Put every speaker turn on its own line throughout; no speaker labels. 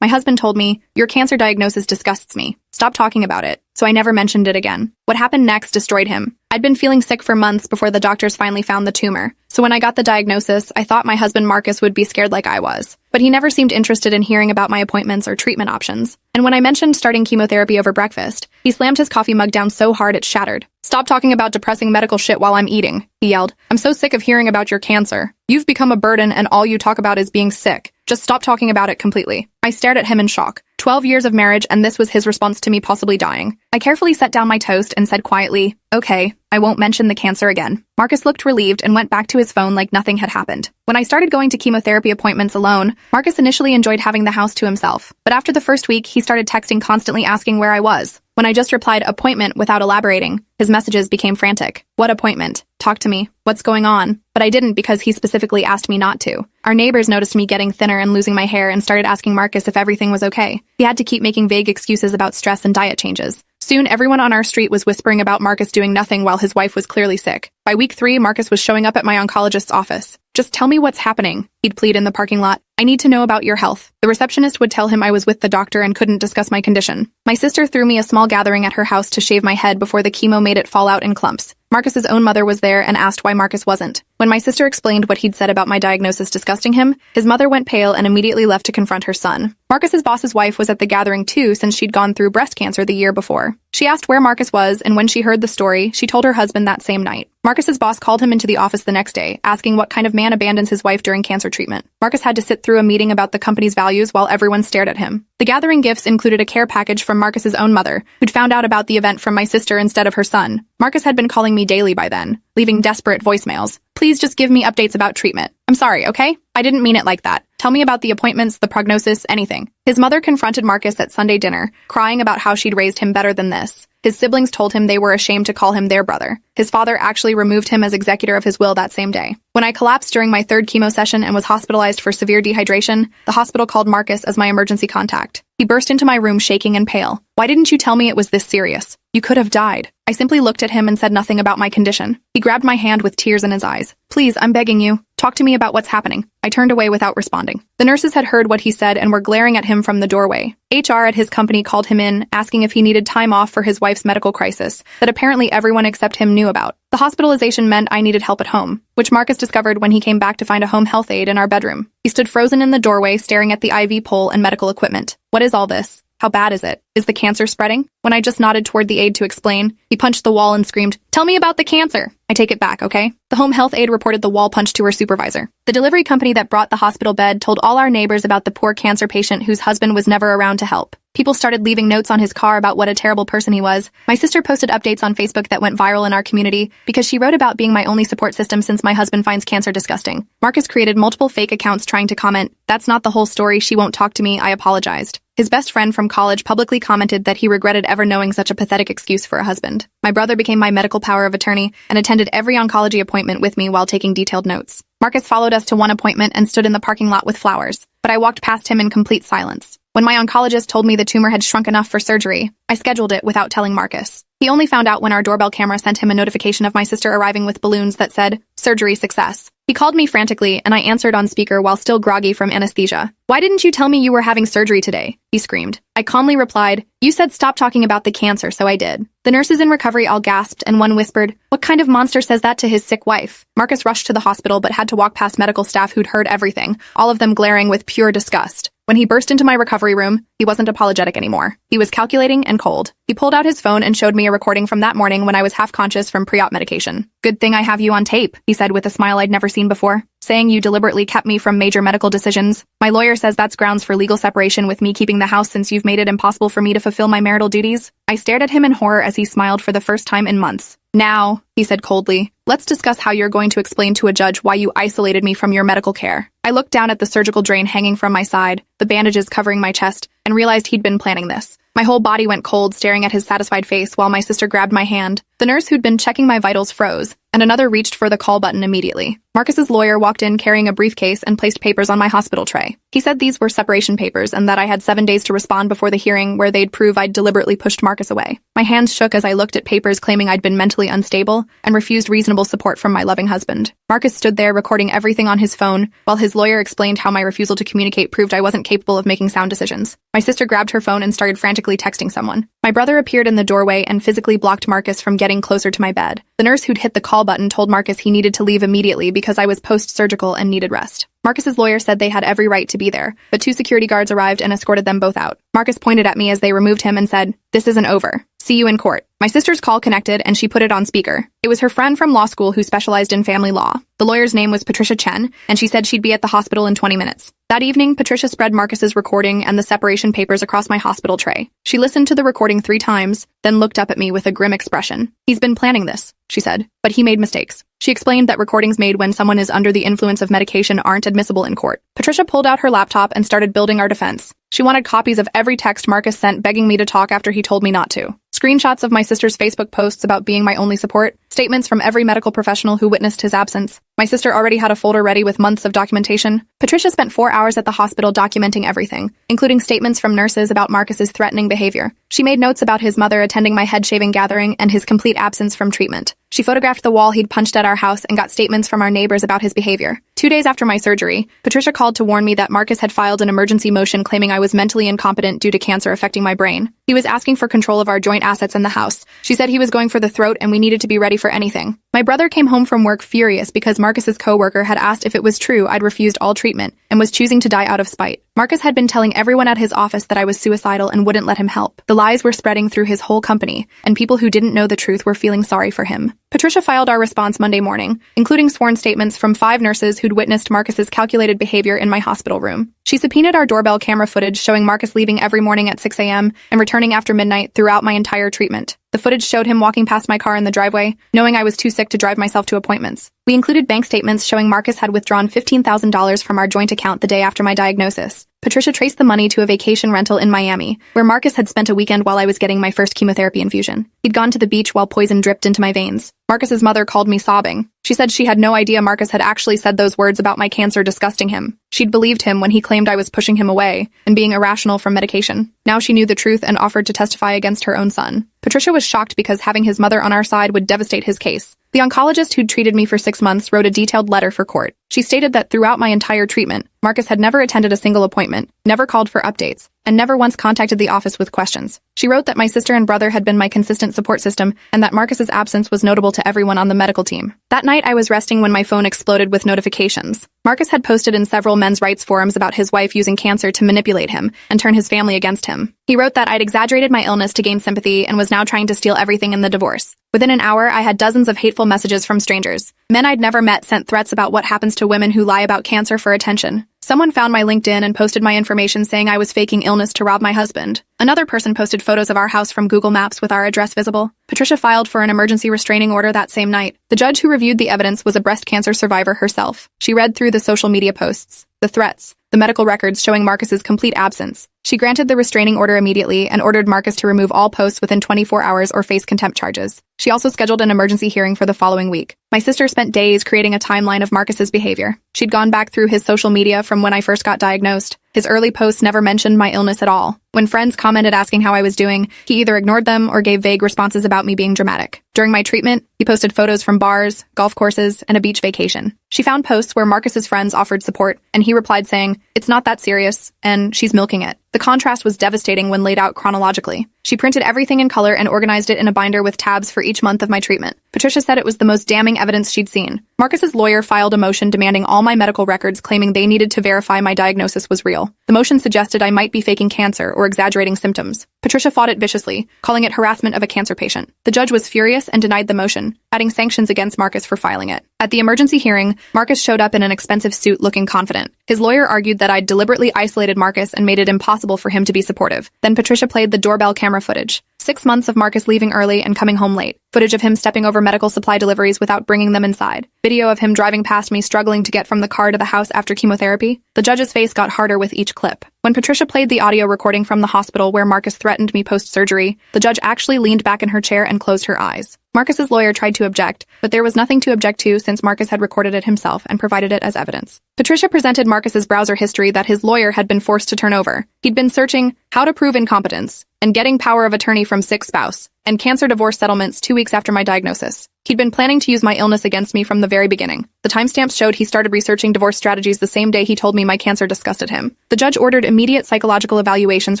My husband told me, "Your cancer diagnosis disgusts me. Stop talking about it." So I never mentioned it again. What happened next destroyed him. I'd been feeling sick for months before the doctors finally found the tumor. So when I got the diagnosis, I thought my husband Marcus would be scared like I was. But he never seemed interested in hearing about my appointments or treatment options. And when I mentioned starting chemotherapy over breakfast, he slammed his coffee mug down so hard it shattered. "Stop talking about depressing medical shit while I'm eating," he yelled. "I'm so sick of hearing about your cancer. You've become a burden and all you talk about is being sick. Just stop talking about it completely." I stared at him in shock. 12 years of marriage and this was his response to me possibly dying. I carefully set down my toast and said quietly, "Okay, I won't mention the cancer again." Marcus looked relieved and went back to his phone like nothing had happened. When I started going to chemotherapy appointments alone, Marcus initially enjoyed having the house to himself. But after the first week, he started texting constantly asking where I was. When I just replied appointment without elaborating, his messages became frantic. "What appointment? Talk to me. What's going on?" But I didn't because he specifically asked me not to. Our neighbors noticed me getting thinner and losing my hair and started asking Marcus if everything was okay. He had to keep making vague excuses about stress and diet changes. Soon, everyone on our street was whispering about Marcus doing nothing while his wife was clearly sick. By week 3, Marcus was showing up at my oncologist's office. "Just tell me what's happening," he'd plead in the parking lot. "I need to know about your health." The receptionist would tell him I was with the doctor and couldn't discuss my condition. My sister threw me a small gathering at her house to shave my head before the chemo made it fall out in clumps. Marcus's own mother was there and asked why Marcus wasn't. When my sister explained what he'd said about my diagnosis disgusting him, his mother went pale and immediately left to confront her son. Marcus's boss's wife was at the gathering too since she'd gone through breast cancer the year before. She asked where Marcus was, and when she heard the story, she told her husband that same night. Marcus's boss called him into the office the next day, asking what kind of man abandons his wife during cancer treatment. Marcus had to sit through a meeting about the company's values while everyone stared at him. The gathering gifts included a care package from Marcus's own mother, who'd found out about the event from my sister instead of her son. Marcus had been calling me daily by then, leaving desperate voicemails. "Please just give me updates about treatment. I'm sorry, okay? I didn't mean it like that. Tell me about the appointments, the prognosis, anything." His mother confronted Marcus at Sunday dinner, crying about how she'd raised him better than this. His siblings told him they were ashamed to call him their brother. His father actually removed him as executor of his will that same day. When I collapsed during my 3rd chemo session and was hospitalized for severe dehydration, the hospital called Marcus as my emergency contact. He burst into my room shaking and pale. "Why didn't you tell me it was this serious? You could have died." I simply looked at him and said nothing about my condition. He grabbed my hand with tears in his eyes. "Please, I'm begging you. Talk to me about what's happening." I turned away without responding. The nurses had heard what he said and were glaring at him from the doorway. HR at his company called him in, asking if he needed time off for his wife's medical crisis that apparently everyone except him knew about. The hospitalization meant I needed help at home, which Marcus discovered when he came back to find a home health aide in our bedroom. He stood frozen in the doorway staring at the IV pole and medical equipment. "What is all this? How bad is it? Is the cancer spreading?" When I just nodded toward the aide to explain, he punched the wall and screamed, "Tell me about the cancer." I take it back, okay? The home health aide reported the wall punch to her supervisor. The delivery company that brought the hospital bed told all our neighbors about the poor cancer patient whose husband was never around to help. People started leaving notes on his car about what a terrible person he was. My sister posted updates on Facebook that went viral in our community because she wrote about being my only support system since my husband finds cancer disgusting. Marcus created multiple fake accounts trying to comment, "That's not the whole story, she won't talk to me, I apologized." His best friend from college publicly commented that he regretted ever knowing such a pathetic excuse for a husband. My brother became my medical power of attorney and attended every oncology appointment with me while taking detailed notes. Marcus followed us to one appointment and stood in the parking lot with flowers, but I walked past him in complete silence. When my oncologist told me the tumor had shrunk enough for surgery, I scheduled it without telling Marcus. He only found out when our doorbell camera sent him a notification of my sister arriving with balloons that said, "Surgery success." He called me frantically, and I answered on speaker while still groggy from anesthesia. "Why didn't you tell me you were having surgery today?" he screamed. I calmly replied, "You said stop talking about the cancer, so I did." The nurses in recovery all gasped, and one whispered, "What kind of monster says that to his sick wife?" Marcus rushed to the hospital but had to walk past medical staff who'd heard everything, all of them glaring with pure disgust. When he burst into my recovery room, he wasn't apologetic anymore. He was calculating and cold. He pulled out his phone and showed me a recording from that morning when I was half-conscious from pre-op medication. "Good thing I have you on tape," he said with a smile I'd never seen before, "saying you deliberately kept me from major medical decisions. My lawyer says that's grounds for legal separation with me keeping the house since you've made it impossible for me to fulfill my marital duties." I stared at him in horror as he smiled for the first time in months. "Now," he said coldly, "let's discuss how you're going to explain to a judge why you isolated me from your medical care." I looked down at the surgical drain hanging from my side, the bandages covering my chest, and realized he'd been planning this. My whole body went cold staring at his satisfied face while my sister grabbed my hand. The nurse who'd been checking my vitals froze, and another reached for the call button immediately. Marcus's lawyer walked in carrying a briefcase and placed papers on my hospital tray. He said these were separation papers and that I had 7 days to respond before the hearing where they'd prove I'd deliberately pushed Marcus away. My hands shook as I looked at papers claiming I'd been mentally unstable and refused reasonable support from my loving husband. Marcus stood there recording everything on his phone while his lawyer explained how my refusal to communicate proved I wasn't capable of making sound decisions. My sister grabbed her phone and started frantically texting someone. My brother appeared in the doorway and physically blocked Marcus from getting closer to my bed. The nurse who'd hit the call button told Marcus he needed to leave immediately because I was post-surgical and needed rest. Marcus's lawyer said they had every right to be there, but 2 security guards arrived and escorted them both out. Marcus pointed at me as they removed him and said, "This isn't over. See you in court." My sister's call connected and she put it on speaker. It was her friend from law school who specialized in family law. The lawyer's name was Patricia Chen, and she said she'd be at the hospital in 20 minutes. That evening, Patricia spread Marcus's recording and the separation papers across my hospital tray. She listened to the recording 3 times, then looked up at me with a grim expression. "He's been planning this," she said, "but he made mistakes." She explained that recordings made when someone is under the influence of medication aren't admissible in court. Patricia pulled out her laptop and started building our defense. She wanted copies of every text Marcus sent begging me to talk after he told me not to. Screenshots of my sister's Facebook posts about being my only support, statements from every medical professional who witnessed his absence. My sister already had a folder ready with months of documentation. Patricia spent 4 hours at the hospital documenting everything, including statements from nurses about Marcus's threatening behavior. She made notes about his mother attending my head-shaving gathering and his complete absence from treatment. She photographed the wall he'd punched at our house and got statements from our neighbors about his behavior. 2 days after my surgery, Patricia called to warn me that Marcus had filed an emergency motion claiming I was mentally incompetent due to cancer affecting my brain. He was asking for control of our joint assets in the house. She said he was going for the throat and we needed to be ready for anything. My brother came home from work furious because Marcus's coworker had asked if it was true I'd refused all treatment and was choosing to die out of spite. Marcus had been telling everyone at his office that I was suicidal and wouldn't let him help. The lies were spreading through his whole company, and people who didn't know the truth were feeling sorry for him. Patricia filed our response Monday morning, including sworn statements from 5 nurses who'd witnessed Marcus's calculated behavior in my hospital room. She subpoenaed our doorbell camera footage showing Marcus leaving every morning at 6 a.m. and returning after midnight throughout my entire treatment. The footage showed him walking past my car in the driveway, knowing I was too sick to drive myself to appointments. We included bank statements showing Marcus had withdrawn $15,000 from our joint account the day after my diagnosis. Patricia traced the money to a vacation rental in Miami, where Marcus had spent a weekend while I was getting my first chemotherapy infusion. He'd gone to the beach while poison dripped into my veins. Marcus's mother called me sobbing. She said she had no idea Marcus had actually said those words about my cancer disgusting him. She'd believed him when he claimed I was pushing him away and being irrational from medication. Now she knew the truth and offered to testify against her own son. Patricia was shocked because having his mother on our side would devastate his case. The oncologist who'd treated me for 6 months wrote a detailed letter for court. She stated that throughout my entire treatment, Marcus had never attended a single appointment, never called for updates, and never once contacted the office with questions. She wrote that my sister and brother had been my consistent support system and that Marcus's absence was notable to everyone on the medical team. That night, I was resting when my phone exploded with notifications. Marcus had posted in several men's rights forums about his wife using cancer to manipulate him and turn his family against him. He wrote that I'd exaggerated my illness to gain sympathy and was now trying to steal everything in the divorce. Within an hour, I had dozens of hateful messages from strangers. Men I'd never met sent threats about what happens to women who lie about cancer for attention. Someone found my LinkedIn and posted my information saying I was faking illness to rob my husband. Another person posted photos of our house from Google Maps with our address visible. Patricia filed for an emergency restraining order that same night. The judge who reviewed the evidence was a breast cancer survivor herself. She read through the social media posts, the threats, the medical records showing Marcus's complete absence. She granted the restraining order immediately and ordered Marcus to remove all posts within 24 hours or face contempt charges. She also scheduled an emergency hearing for the following week. My sister spent days creating a timeline of Marcus's behavior. She'd gone back through his social media from when I first got diagnosed. His early posts never mentioned my illness at all. When friends commented asking how I was doing, he either ignored them or gave vague responses about me being dramatic. During my treatment, he posted photos from bars, golf courses, and a beach vacation. She found posts where Marcus's friends offered support, and he replied saying, "It's not that serious," and "She's milking it." The contrast was devastating when laid out chronologically. She printed everything in color and organized it in a binder with tabs for each month of my treatment. Patricia said it was the most damning evidence she'd seen. Marcus's lawyer filed a motion demanding all my medical records, claiming they needed to verify my diagnosis was real. The motion suggested I might be faking cancer or exaggerating symptoms. Patricia fought it viciously, calling it harassment of a cancer patient. The judge was furious and denied the motion, adding sanctions against Marcus for filing it. At the emergency hearing, Marcus showed up in an expensive suit looking confident. His lawyer argued that I'd deliberately isolated Marcus and made it impossible for him to be supportive. Then Patricia played the doorbell camera footage. 6 months of Marcus leaving early and coming home late. Footage of him stepping over medical supply deliveries without bringing them inside. Video of him driving past me struggling to get from the car to the house after chemotherapy. The judge's face got harder with each clip. When Patricia played the audio recording from the hospital where Marcus threatened me post-surgery, the judge actually leaned back in her chair and closed her eyes. Marcus's lawyer tried to object, but there was nothing to object to since Marcus had recorded it himself and provided it as evidence. Patricia presented Marcus's browser history that his lawyer had been forced to turn over. He'd been searching how to prove incompetence and getting power of attorney from sick spouse and cancer divorce settlements 2 weeks after my diagnosis. He'd been planning to use my illness against me from the very beginning. The timestamps showed he started researching divorce strategies the same day he told me my cancer disgusted him. The judge ordered immediate psychological evaluations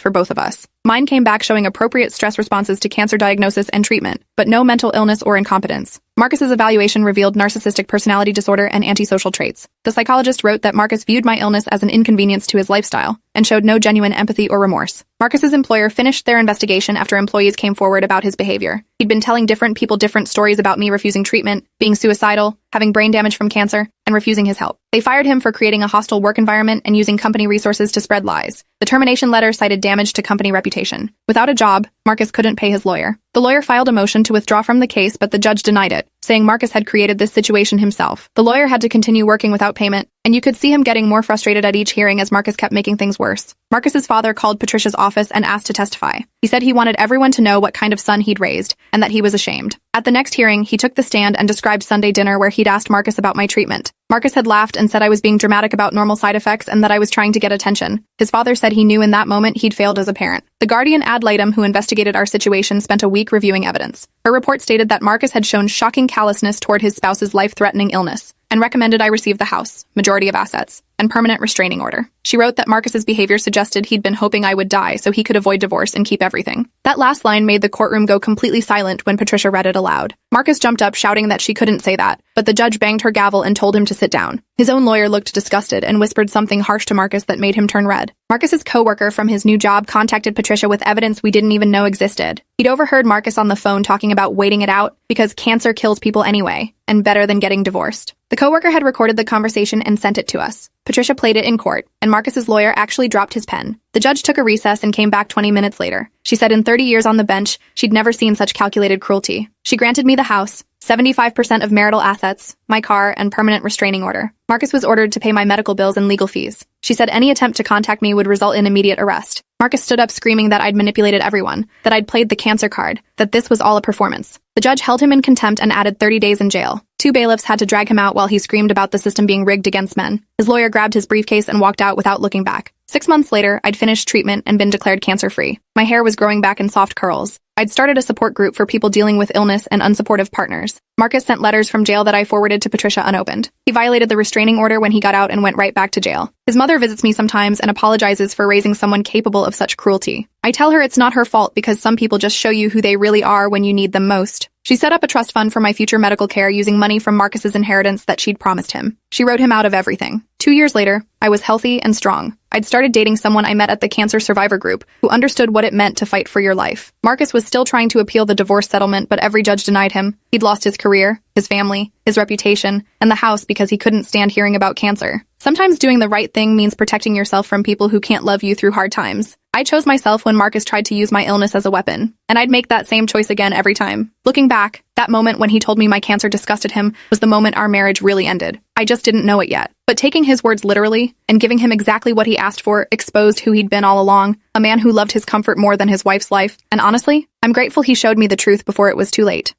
for both of us. Mine came back showing appropriate stress responses to cancer diagnosis and treatment, but no mental illness or incompetence. Marcus's evaluation revealed narcissistic personality disorder and antisocial traits. The psychologist wrote that Marcus viewed my illness as an inconvenience to his lifestyle and showed no genuine empathy or remorse. Marcus's employer finished their investigation after employees came forward about his behavior. He'd been telling different people different stories about me refusing treatment, being suicidal, having brain damage from cancer, and refusing his help. They fired him for creating a hostile work environment and using company resources to spread lies. The termination letter cited damage to company reputation. Without a job, Marcus couldn't pay his lawyer. The lawyer filed a motion to withdraw from the case, but the judge denied it, saying Marcus had created this situation himself. The lawyer had to continue working without payment, and you could see him getting more frustrated at each hearing as Marcus kept making things worse. Marcus's father called Patricia's office and asked to testify. He said he wanted everyone to know what kind of son he'd raised, and that he was ashamed. At the next hearing, he took the stand and described Sunday dinner where he'd asked Marcus about my treatment. Marcus had laughed and said I was being dramatic about normal side effects and that I was trying to get attention. His father said he knew in that moment he'd failed as a parent. The Guardian ad litem who investigated our situation spent a week reviewing evidence. Her report stated that Marcus had shown shocking callousness toward his spouse's life-threatening illness and recommended I receive the house, majority of assets, and permanent restraining order. She wrote that Marcus's behavior suggested he'd been hoping I would die so he could avoid divorce and keep everything. That last line made the courtroom go completely silent when Patricia read it aloud. Marcus jumped up shouting that she couldn't say that, but the judge banged her gavel and told him to sit down. His own lawyer looked disgusted and whispered something harsh to Marcus that made him turn red. Marcus's co-worker from his new job contacted Patricia with evidence we didn't even know existed. He'd overheard Marcus on the phone talking about waiting it out because cancer kills people anyway, and better than getting divorced. The coworker had recorded the conversation and sent it to us. Patricia played it in court, and Marcus's lawyer actually dropped his pen. The judge took a recess and came back 20 minutes later. She said in 30 years on the bench, she'd never seen such calculated cruelty. She granted me the house, 75% of marital assets, my car, and permanent restraining order. Marcus was ordered to pay my medical bills and legal fees. She said any attempt to contact me would result in immediate arrest. Marcus stood up screaming that I'd manipulated everyone, that I'd played the cancer card, that this was all a performance. The judge held him in contempt and added 30 days in jail. 2 bailiffs had to drag him out while he screamed about the system being rigged against men. His lawyer grabbed his briefcase and walked out without looking back. 6 months later, I'd finished treatment and been declared cancer-free. My hair was growing back in soft curls. I'd started a support group for people dealing with illness and unsupportive partners. Marcus sent letters from jail that I forwarded to Patricia unopened. He violated the restraining order when he got out and went right back to jail. His mother visits me sometimes and apologizes for raising someone capable of such cruelty. I tell her it's not her fault because some people just show you who they really are when you need them most. She set up a trust fund for my future medical care using money from Marcus's inheritance that she'd promised him. She wrote him out of everything. 2 years later, I was healthy and strong. I'd started dating someone I met at the Cancer Survivor Group who understood what it meant to fight for your life. Marcus was still trying to appeal the divorce settlement, but every judge denied him. He'd lost his career, his family, his reputation, and the house because he couldn't stand hearing about cancer. Sometimes doing the right thing means protecting yourself from people who can't love you through hard times. I chose myself when Marcus tried to use my illness as a weapon, and I'd make that same choice again every time. Looking back, that moment when he told me my cancer disgusted him was the moment our marriage really ended. I just didn't know it yet. But taking his words literally and giving him exactly what he asked for exposed who he'd been all along, a man who loved his comfort more than his wife's life. And honestly, I'm grateful he showed me the truth before it was too late.